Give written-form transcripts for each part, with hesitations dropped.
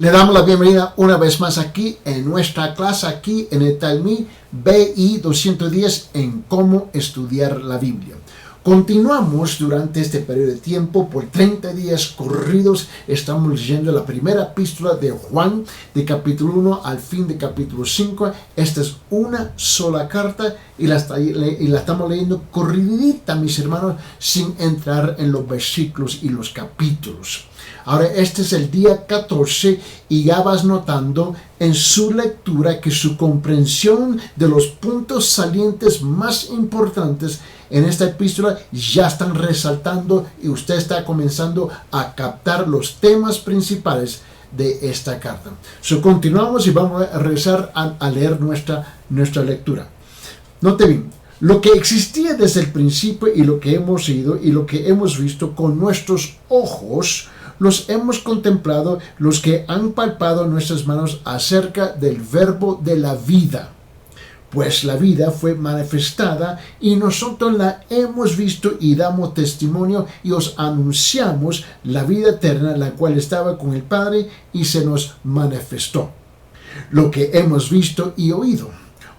Le damos la bienvenida una vez más aquí en nuestra clase, aquí en el Talmud BI 210 en cómo estudiar la Biblia. Continuamos durante este periodo de tiempo, por 30 días corridos, estamos leyendo la primera epístola de Juan, de capítulo 1 al fin de capítulo 5. Esta es una sola carta y la estamos leyendo corridita, mis hermanos, sin entrar en los versículos y los capítulos. Ahora, este es el día 14 y ya vas notando en su lectura que su comprensión de los puntos salientes más importantes en esta epístola ya están resaltando y usted está comenzando a captar los temas principales de esta carta. Continuamos y vamos a regresar a leer nuestra lectura. Note bien, lo que existía desde el principio y lo que hemos oído y lo que hemos visto con nuestros ojos, los hemos contemplado, los que han palpado nuestras manos acerca del verbo de la vida. Pues la vida fue manifestada y nosotros la hemos visto y damos testimonio y os anunciamos la vida eterna, la cual estaba con el Padre y se nos manifestó. Lo que hemos visto y oído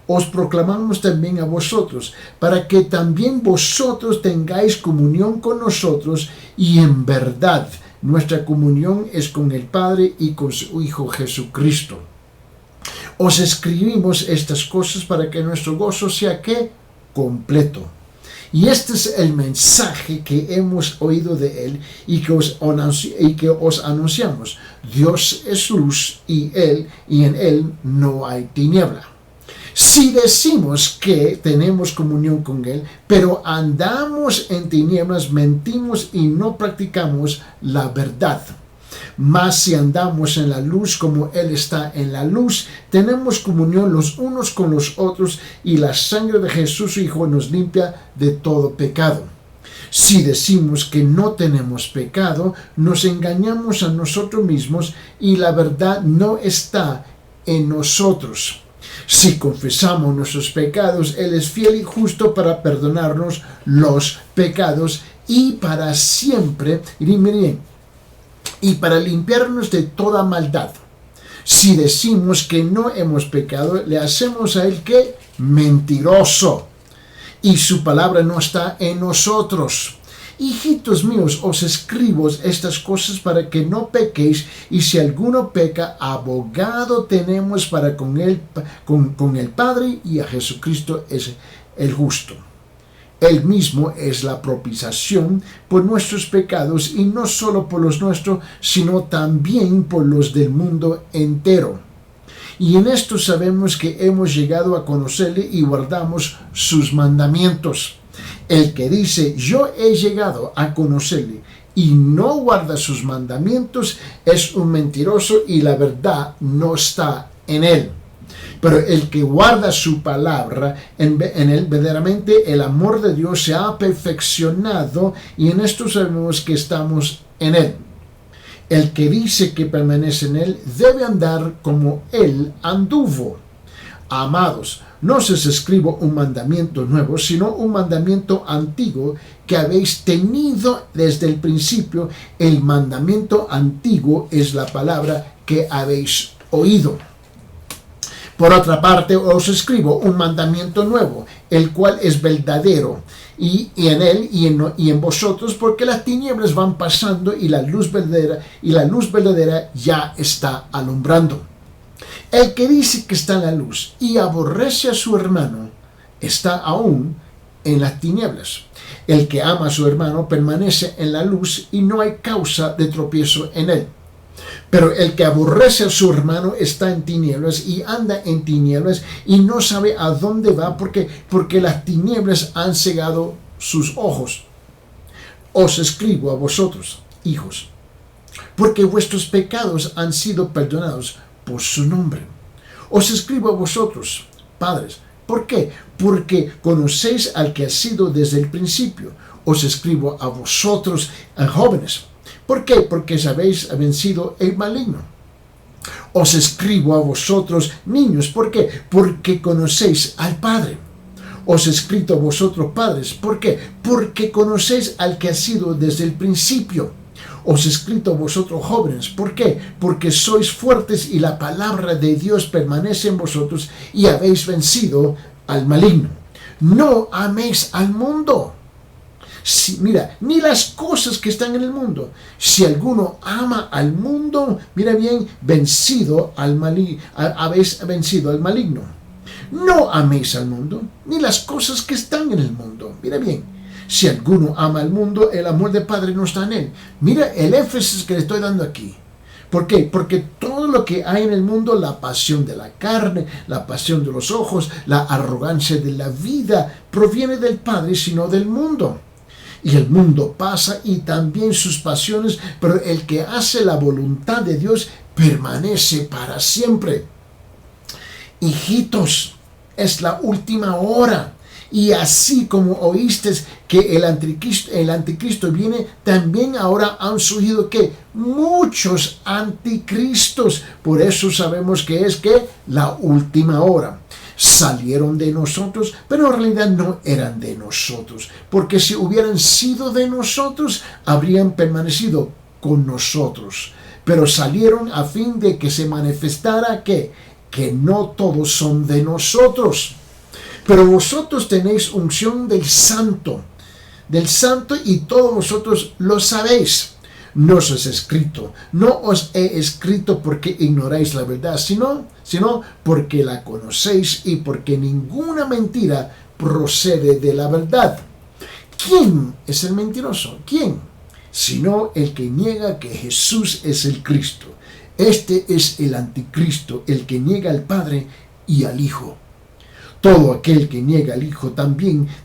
os proclamamos también a vosotros, para que también vosotros tengáis comunión con nosotros, y en verdad nuestra comunión es con el Padre y con su Hijo Jesucristo. Os escribimos estas cosas para que nuestro gozo sea ¿qué? Completo. Y este es el mensaje que hemos oído de Él y que os anunciamos. Dios es luz y en Él no hay tiniebla. Si decimos que tenemos comunión con Él, pero andamos en tinieblas, mentimos y no practicamos la verdad. Mas si andamos en la luz como Él está en la luz, tenemos comunión los unos con los otros y la sangre de Jesús su Hijo nos limpia de todo pecado. Si decimos que no tenemos pecado, nos engañamos a nosotros mismos y la verdad no está en nosotros. Si confesamos nuestros pecados, Él es fiel y justo para perdonarnos los pecados y para siempre, y para limpiarnos de toda maldad. Si decimos que no hemos pecado, le hacemos a Él ¿qué? Mentiroso, y su palabra no está en nosotros. Hijitos míos, os escribo estas cosas para que no pequéis, y si alguno peca, abogado tenemos para con el Padre, y a Jesucristo es el justo. Él mismo es la propiciación por nuestros pecados, y no solo por los nuestros, sino también por los del mundo entero. Y en esto sabemos que hemos llegado a conocerle y guardamos sus mandamientos. El que dice, yo he llegado a conocerle y no guarda sus mandamientos, es un mentiroso y la verdad no está en él. Pero el que guarda su palabra, en él verdaderamente el amor de Dios se ha perfeccionado, y en esto sabemos que estamos en él. El que dice que permanece en él debe andar como él anduvo. Amados, no os escribo un mandamiento nuevo, sino un mandamiento antiguo que habéis tenido desde el principio. El mandamiento antiguo es la palabra que habéis oído. Por otra parte, os escribo un mandamiento nuevo, el cual es verdadero, y en él y en vosotros, porque las tinieblas van pasando y la luz verdadera ya está alumbrando. El que dice que está en la luz y aborrece a su hermano, está aún en las tinieblas. El que ama a su hermano permanece en la luz y no hay causa de tropiezo en él. Pero el que aborrece a su hermano está en tinieblas y anda en tinieblas y no sabe a dónde va porque las tinieblas han cegado sus ojos. Os escribo a vosotros, hijos, porque vuestros pecados han sido perdonados por su nombre. Os escribo a vosotros, padres. ¿Por qué? Porque conocéis al que ha sido desde el principio. Os escribo a vosotros, jóvenes. ¿Por qué? Porque habéis vencido el maligno. Os escribo a vosotros, niños. ¿Por qué? Porque conocéis al Padre. Os he escrito a vosotros, padres. ¿Por qué? Porque conocéis al que ha sido desde el principio. Os he escrito a vosotros jóvenes. ¿Por qué? Porque sois fuertes y la palabra de Dios permanece en vosotros y habéis vencido al maligno. No améis al mundo. Mira, ni las cosas que están en el mundo. Si alguno ama al mundo, mira bien, habéis vencido al maligno. No améis al mundo, ni las cosas que están en el mundo. Mira bien, si alguno ama al mundo, el amor del Padre no está en él. Mira el énfasis que le estoy dando aquí. ¿Por qué? Porque todo lo que hay en el mundo, la pasión de la carne, la pasión de los ojos, la arrogancia de la vida, proviene del Padre, sino del mundo. Y el mundo pasa y también sus pasiones, pero el que hace la voluntad de Dios permanece para siempre. Hijitos, es la última hora. Y así como oíste que el anticristo viene, también ahora han surgido que muchos anticristos. Por eso sabemos que es la última hora. Salieron de nosotros, pero en realidad no eran de nosotros, porque si hubieran sido de nosotros, habrían permanecido con nosotros. Pero salieron a fin de que se manifestara que no todos son de nosotros. Pero vosotros tenéis unción del Santo, y todos vosotros lo sabéis. No os he escrito, no os he escrito porque ignoráis la verdad, sino porque la conocéis y porque ninguna mentira procede de la verdad. ¿Quién es el mentiroso? ¿Quién? Sino el que niega que Jesús es el Cristo. Este es el anticristo, el que niega al Padre y al Hijo. Todo aquel que niega al Hijo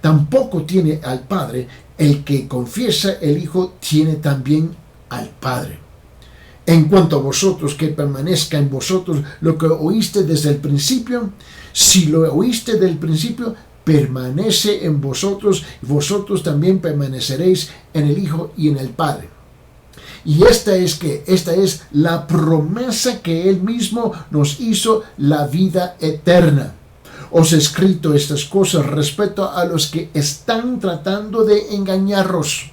tampoco tiene al Padre. El que confiesa el Hijo tiene también al Padre. En cuanto a vosotros, que permanezca en vosotros lo que oíste desde el principio. Si lo oíste del principio, permanece en vosotros, y vosotros también permaneceréis en el Hijo y en el Padre. Y esta es la promesa que Él mismo nos hizo, la vida eterna. Os he escrito estas cosas respecto a los que están tratando de engañaros.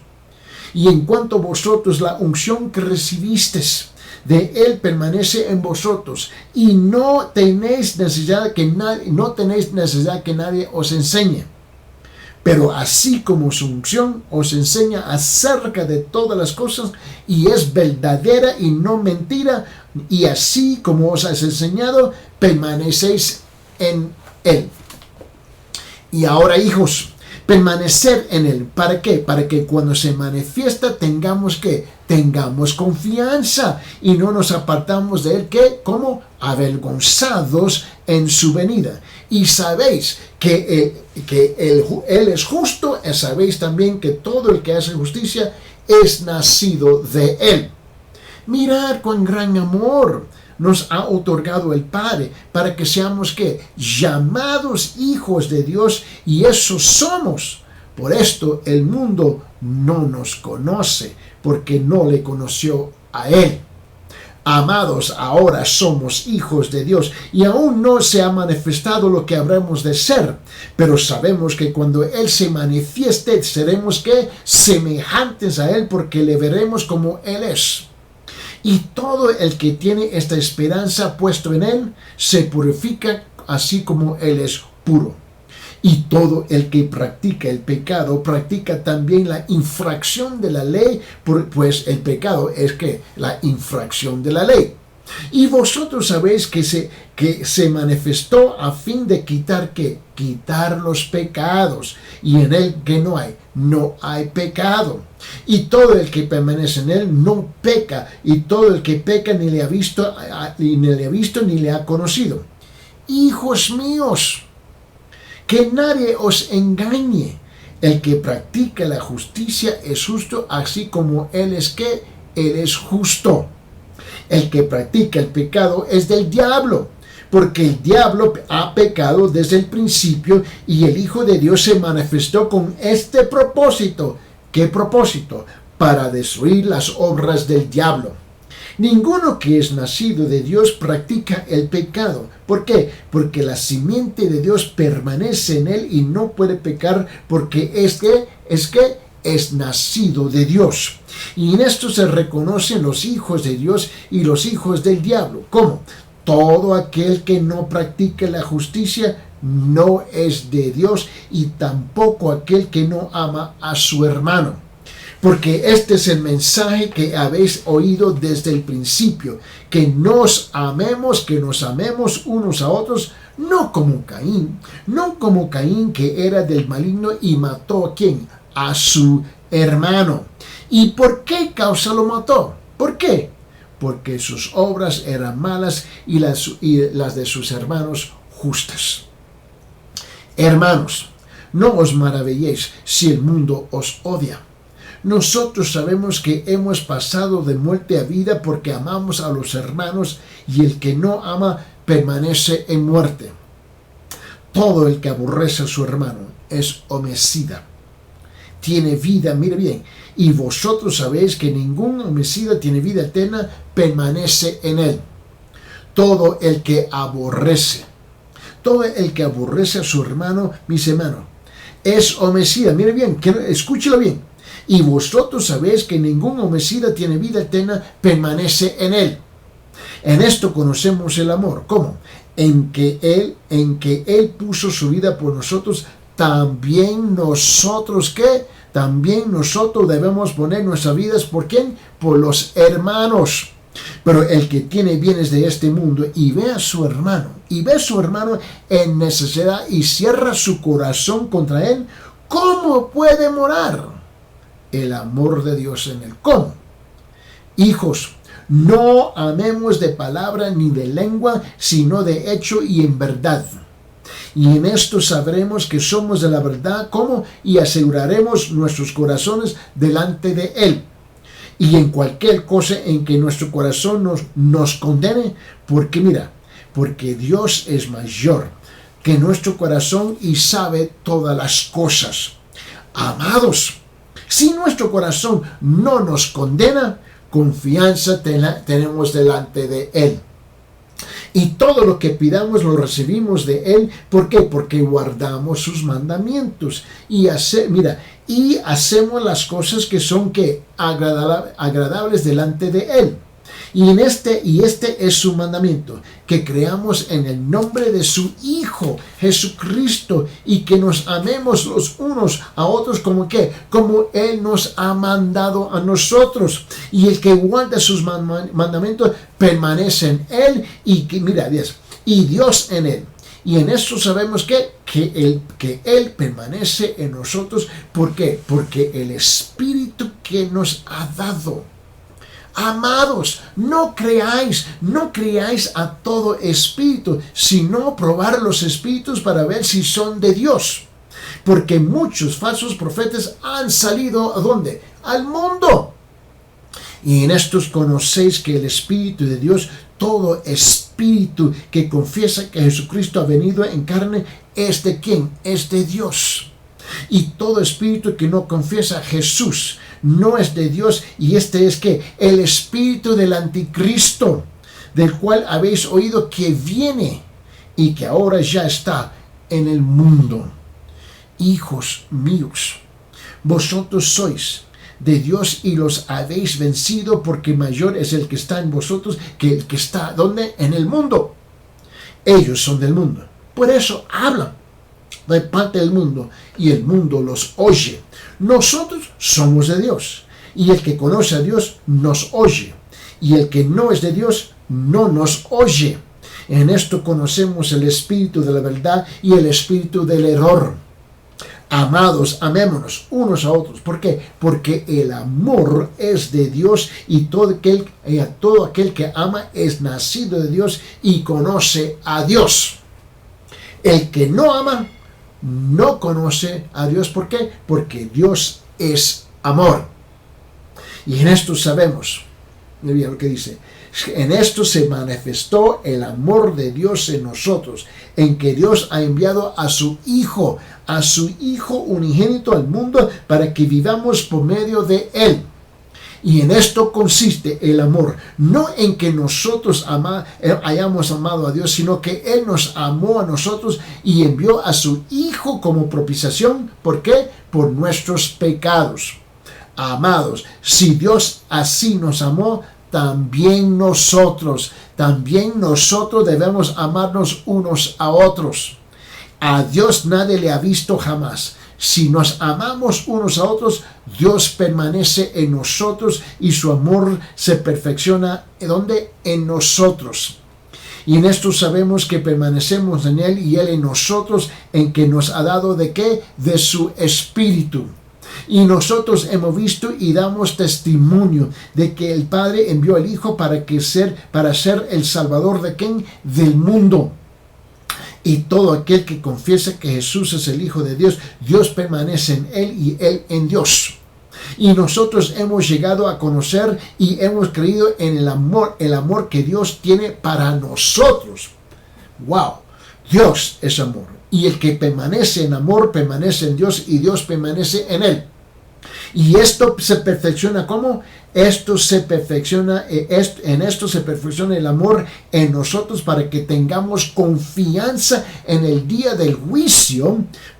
Y en cuanto a vosotros, la unción que recibisteis de Él permanece en vosotros, y no tenéis necesidad que nadie os enseñe. Pero así como su unción os enseña acerca de todas las cosas, y es verdadera y no mentira, y así como os has enseñado, permanecéis en Él. Y ahora, hijos, permanecer en Él. ¿Para qué? Para que cuando se manifiesta tengamos confianza y no nos apartamos de Él, como avergonzados en su venida. Y sabéis que Él es justo, y sabéis también que todo el que hace justicia es nacido de Él. Mirad cuán gran amor nos ha otorgado el Padre para que seamos llamados hijos de Dios, y eso somos. Por esto el mundo no nos conoce, porque no le conoció a Él. Amados, ahora somos hijos de Dios, y aún no se ha manifestado lo que habremos de ser, pero sabemos que cuando Él se manifieste seremos semejantes a Él, porque le veremos como Él es. Y todo el que tiene esta esperanza puesto en Él se purifica así como Él es puro. Y todo el que practica el pecado practica también la infracción de la ley, pues el pecado es la infracción de la ley. Y vosotros sabéis que se manifestó a fin de quitar los pecados, y en Él no hay pecado. Y todo el que permanece en Él no peca, y todo el que peca ni le ha visto ni le ha conocido. Hijos míos, que nadie os engañe. El que practica la justicia es justo, así como Él es justo. El que practica el pecado es del diablo, porque el diablo ha pecado desde el principio, y el Hijo de Dios se manifestó con este propósito. ¿Qué propósito? Para destruir las obras del diablo. Ninguno que es nacido de Dios practica el pecado. ¿Por qué? Porque la simiente de Dios permanece en él y no puede pecar, porque es nacido de Dios. Y en esto se reconocen los hijos de Dios y los hijos del diablo. ¿Cómo? Todo aquel que no practique la justicia no es de Dios, y tampoco aquel que no ama a su hermano. Porque este es el mensaje que habéis oído desde el principio, que nos amemos unos a otros, no como Caín que era del maligno y mató ¿a quién? A su hermano. ¿Y por qué causa lo mató? ¿Por qué? Porque sus obras eran malas y las de sus hermanos justas. Hermanos, no os maravilléis si el mundo os odia. Nosotros sabemos que hemos pasado de muerte a vida porque amamos a los hermanos, y el que no ama permanece en muerte. Todo el que aborrece a su hermano es homicida. Tiene vida, mire bien, y vosotros sabéis que ningún homicida tiene vida eterna, permanece en él. Todo el que aborrece a su hermano, mis hermanos, es homicida. Mire bien, escúchelo bien. Y vosotros sabéis que ningún homicida tiene vida eterna, permanece en él. En esto conocemos el amor. ¿Cómo? En que él puso su vida por nosotros. También nosotros, ¿qué? También nosotros debemos poner nuestras vidas, ¿por quién? Por los hermanos. Pero el que tiene bienes de este mundo y ve a su hermano en necesidad y cierra su corazón contra él, ¿cómo puede morar el amor de Dios en él? ¿Cómo? Hijos, no amemos de palabra ni de lengua, sino de hecho y en verdad. Y en esto sabremos que somos de la verdad, ¿cómo? Y aseguraremos nuestros corazones delante de él. Y en cualquier cosa en que nuestro corazón nos condene, porque Dios es mayor que nuestro corazón y sabe todas las cosas. Amados, si nuestro corazón no nos condena, confianza tenemos delante de él. Y todo lo que pidamos lo recibimos de él. ¿Por qué? Porque guardamos sus mandamientos. Y hacemos las cosas que son agradables delante de él. Y este es su mandamiento, que creamos en el nombre de su Hijo Jesucristo, y que nos amemos los unos a otros como él nos ha mandado a nosotros. Y el que guarda sus mandamientos permanece en él, y Dios en él. Y en esto sabemos que él permanece en nosotros. ¿Por qué? Porque el Espíritu que nos ha dado. Amados, no creáis a todo espíritu, sino probar los espíritus para ver si son de Dios. Porque muchos falsos profetas han salido, ¿a dónde? Al mundo. Y en estos conocéis que el Espíritu de Dios, todo espíritu que confiesa que Jesucristo ha venido en carne, ¿es de quién? Es de Dios. Y todo espíritu que no confiesa a Jesús no es de Dios. Y este es el espíritu del anticristo, del cual habéis oído que viene y que ahora ya está en el mundo. Hijos míos, vosotros sois de Dios y los habéis vencido, porque mayor es el que está en vosotros que el que está, ¿dónde? En el mundo. Ellos son del mundo, por eso hablan de parte del mundo, y el mundo los oye. Nosotros somos de Dios, y el que conoce a Dios nos oye, y el que no es de Dios no nos oye. En esto conocemos el espíritu de la verdad y el espíritu del error. Amados, amémonos unos a otros. ¿Por qué? Porque el amor es de Dios, y todo aquel que ama es nacido de Dios y conoce a Dios. El que no ama no conoce a Dios. ¿Por qué? Porque Dios es amor. Y en esto sabemos, mira lo que dice, en esto se manifestó el amor de Dios en nosotros, en que Dios ha enviado a su Hijo unigénito al mundo, para que vivamos por medio de él. Y en esto consiste el amor, no en que nosotros hayamos amado a Dios, sino que Él nos amó a nosotros y envió a su Hijo como propiciación. ¿Por qué? Por nuestros pecados. Amados, si Dios así nos amó, también nosotros debemos amarnos unos a otros. A Dios nadie le ha visto jamás. Si nos amamos unos a otros, Dios permanece en nosotros y su amor se perfecciona. ¿Dónde? En nosotros. Y en esto sabemos que permanecemos en Él y Él en nosotros, en que nos ha dado ¿de qué? De su Espíritu. Y nosotros hemos visto y damos testimonio de que el Padre envió al Hijo para ser el Salvador ¿de quién? Del mundo. Y todo aquel que confiesa que Jesús es el Hijo de Dios, Dios permanece en Él y Él en Dios. Y nosotros hemos llegado a conocer y hemos creído en el amor que Dios tiene para nosotros. ¡Wow! Dios es amor. Y el que permanece en amor, permanece en Dios y Dios permanece en Él. Y esto se perfecciona ¿cómo? En esto se perfecciona el amor en nosotros para que tengamos confianza en el día del juicio,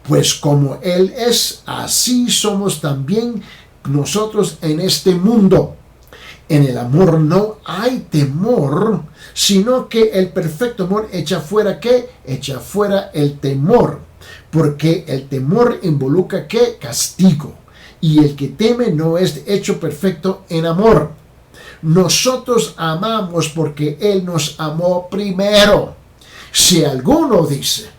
pues como Él es, así somos también nosotros en este mundo. En el amor no hay temor, sino que el perfecto amor echa fuera ¿qué? Echa fuera el temor, porque el temor involucra ¿qué? Castigo. Y el que teme no es hecho perfecto en amor. Nosotros amamos porque Él nos amó primero. Si alguno dice,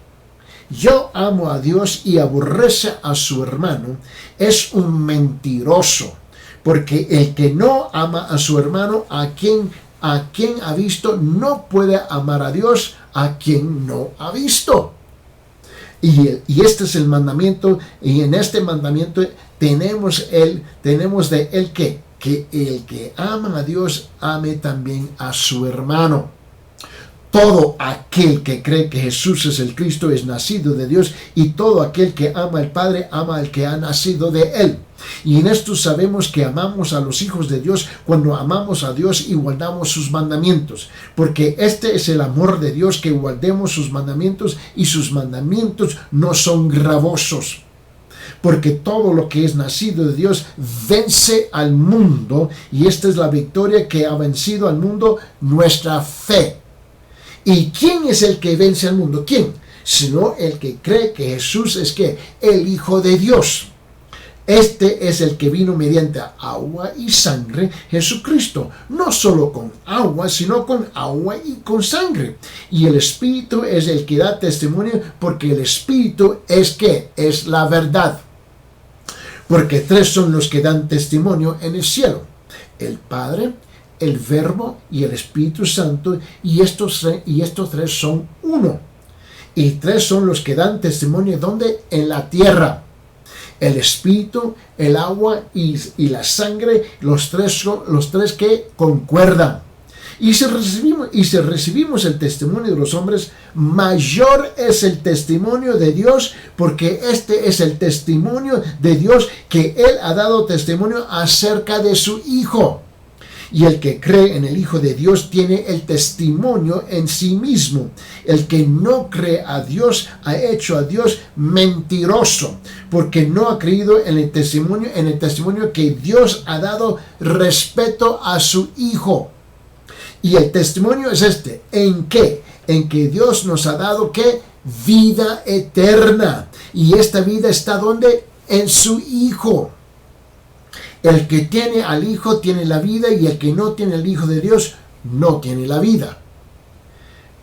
yo amo a Dios y aborrece a su hermano, es un mentiroso. Porque el que no ama a su hermano, a quien ha visto, no puede amar a Dios a quien no ha visto. Y este es el mandamiento, y en este mandamiento tenemos de él que el que ama a Dios ame también a su hermano. Todo aquel que cree que Jesús es el Cristo es nacido de Dios, y todo aquel que ama al Padre ama al que ha nacido de Él. Y en esto sabemos que amamos a los hijos de Dios cuando amamos a Dios y guardamos sus mandamientos. Porque este es el amor de Dios, que guardemos sus mandamientos, y sus mandamientos no son gravosos. Porque todo lo que es nacido de Dios vence al mundo, y esta es la victoria que ha vencido al mundo, nuestra fe. ¿Y quién es el que vence al mundo? ¿Quién? Sino el que cree que Jesús es ¿qué? El Hijo de Dios. Este es el que vino mediante agua y sangre, Jesucristo, no solo con agua, sino con agua y con sangre. Y el Espíritu es el que da testimonio, porque el Espíritu es ¿qué? Es la verdad. Porque tres son los que dan testimonio en el cielo: el Padre, el Verbo y el Espíritu Santo, y estos tres son uno. Y tres son los que dan testimonio, ¿dónde? En la tierra: el Espíritu, el agua y la sangre. Los tres que concuerdan. Y si recibimos el testimonio de los hombres, mayor es el testimonio de Dios, porque este es el testimonio de Dios, que Él ha dado testimonio acerca de su Hijo. Y el que cree en el Hijo de Dios tiene el testimonio en sí mismo. El que no cree a Dios ha hecho a Dios mentiroso, porque no ha creído en el testimonio que Dios ha dado respecto a su Hijo. Y el testimonio es este: ¿en qué? En que Dios nos ha dado ¿qué? Vida eterna. Y esta vida está ¿dónde? En su Hijo. El que tiene al Hijo tiene la vida, y el que no tiene al Hijo de Dios no tiene la vida.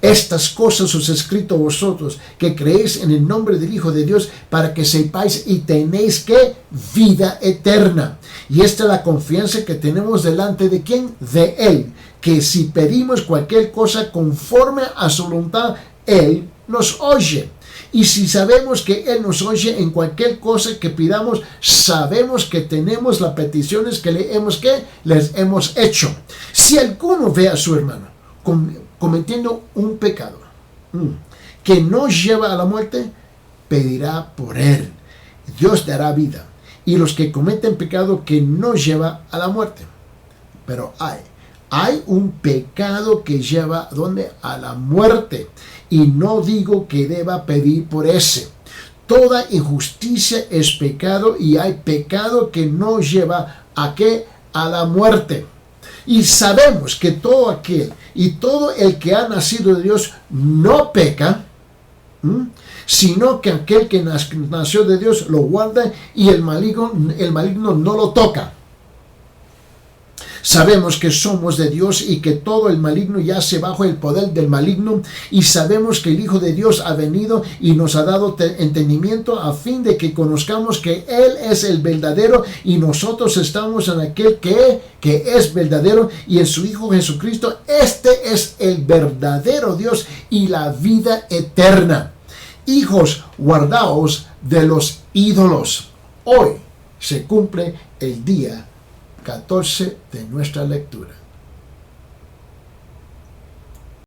Estas cosas os he escrito a vosotros, que creéis en el nombre del Hijo de Dios, para que sepáis y tenéis ¿qué? Vida eterna. Y esta es la confianza que tenemos delante de ¿quién? De Él, que si pedimos cualquier cosa conforme a su voluntad, Él nos oye. Y si sabemos que Él nos oye en cualquier cosa que pidamos, sabemos que tenemos las peticiones que les hemos hecho. Si alguno ve a su hermano cometiendo un pecado que no lleva a la muerte, pedirá por él. Dios dará vida. Y los que cometen pecado que no lleva a la muerte. pero hay un pecado que lleva ¿dónde? A la muerte. Y no digo que deba pedir por ese. Toda injusticia es pecado y hay pecado que no lleva ¿a qué? A la muerte. Y sabemos que todo aquel y todo el que ha nacido de Dios no peca, sino que aquel que nació de Dios lo guarda y el maligno no lo toca. Sabemos que somos de Dios y que todo el maligno yace bajo el poder del maligno, y sabemos que el Hijo de Dios ha venido y nos ha dado entendimiento a fin de que conozcamos que Él es el verdadero y nosotros estamos en aquel que es verdadero y en su Hijo Jesucristo. Este es el verdadero Dios y la vida eterna. Hijos, guardaos de los ídolos. Hoy se cumple el día 14 de nuestra lectura.